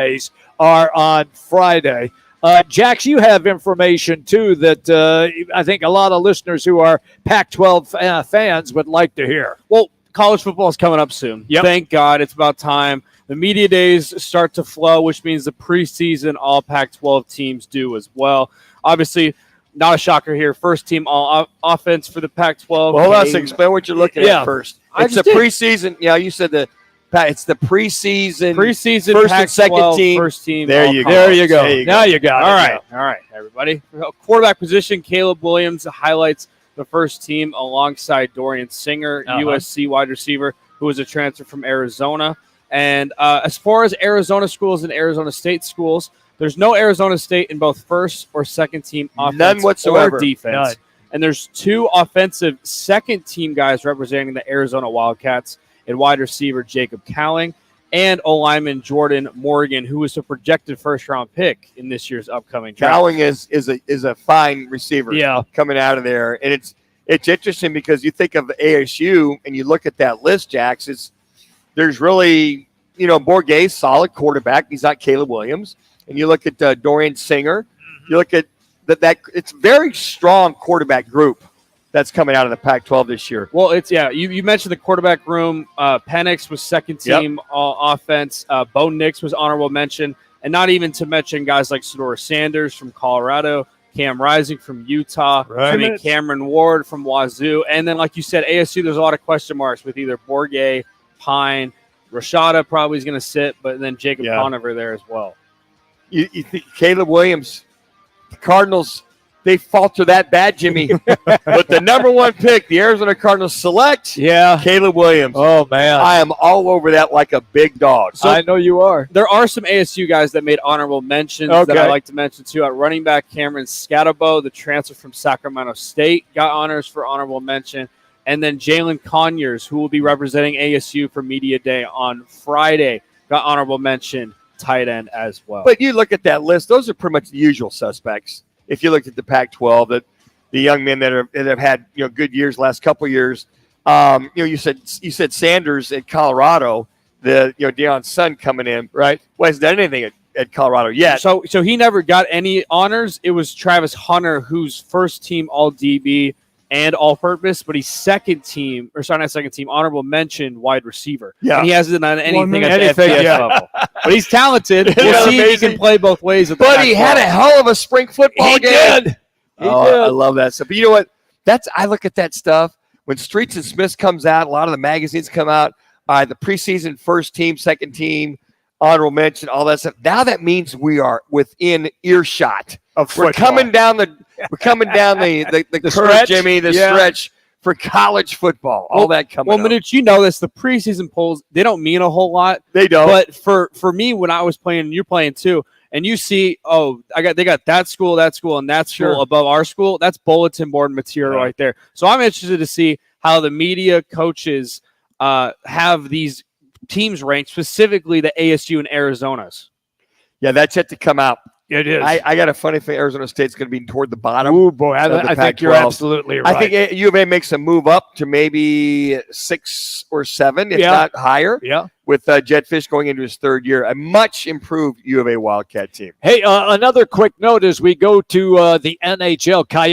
days are on Friday. Jax, you have information, too, that I think a lot of listeners who are Pac-12 fans would like to hear. Well, college football is coming up soon. Yep. Thank God. It's about time. The media days start to flow, which means the preseason all Pac-12 teams do as well. Obviously, not a shocker here. First team all offense for the Pac-12. Well, hold on a second. Explain what you're looking at first. It's the preseason. Yeah, you said it's the preseason. Preseason first Pac-12 and second team. First team. There you go. There you go. Now you got it. All right, everybody. Quarterback position, Caleb Williams highlights the first team alongside Dorian Singer, USC wide receiver, who was a transfer from Arizona. And as far as Arizona schools and Arizona State schools, there's no Arizona State in both first or second team offense None whatsoever. or defense. None. And there's two offensive second team guys representing the Arizona Wildcats in wide receiver Jacob Cowling and O-lineman Jordan Morgan, who was a projected first-round pick in this year's upcoming draft. Cowling is a fine receiver coming out of there. And it's interesting because you think of the ASU and you look at that list, Jax, there's really, Bourguet's solid quarterback. He's not Caleb Williams. And you look at Dorian Singer. You look at that it's very strong quarterback group that's coming out of the Pac-12 this year. Well, you mentioned the quarterback room. Penix was second team offense. Bo Nix was honorable mention. And not even to mention guys like Sonora Sanders from Colorado, Cam Rising from Utah, Cameron Ward from Wazoo. And then, like you said, ASU, there's a lot of question marks with either Bourguet, Pine, Rashada probably is going to sit, but then Jacob Conover there as well. You think Caleb Williams, the Cardinals, they falter that bad, Jimmy. But the number one pick, the Arizona Cardinals select Caleb Williams. Oh, man. I am all over that like a big dog. So I know you are. There are some ASU guys that made honorable mentions that I like to mention, too. At running back, Cameron Scatabo, the transfer from Sacramento State, got honors for honorable mention. And then Jalen Conyers, who will be representing ASU for Media Day on Friday, got honorable mention, tight end as well. But you look at that list; those are pretty much the usual suspects. If you look at the Pac-12, that the young men that have had good years last couple of years. You said Sanders at Colorado, Deion's son coming in, right? Well, hasn't done anything at Colorado yet. So he never got any honors. It was Travis Hunter, who's first team All DB and all-purpose, but he's second team, honorable mention wide receiver. Yeah. And he hasn't done anything at the FBS level. But he's talented. We'll see if he can play both ways. But he had a hell of a spring football game. He did. I love that stuff. But you know what? I look at that stuff. When Streets and Smiths comes out, a lot of the magazines come out. The preseason first team, second team, honorable mention, all that stuff. Now that means we are within earshot of football. We're coming down the curve, stretch, Jimmy, stretch for college football. All that coming up. Well, Minute, you know this. The preseason polls, they don't mean a whole lot. They don't. But for me, when I was playing, and you're playing too, and you see, they got that school, and that school above our school, that's bulletin board material right there. So I'm interested to see how the media coaches have these teams ranked, specifically the ASU and Arizona's. Yeah, that's yet to come out. It is. I got a funny thing. Arizona State's going to be toward the bottom. Oh, boy. I think you're absolutely right. I think U of A makes a move up to maybe 6 or 7, if not higher. Yeah. With Jed Fish going into his third year. A much improved U of A Wildcat team. Hey, another quick note as we go to the NHL. Coyotes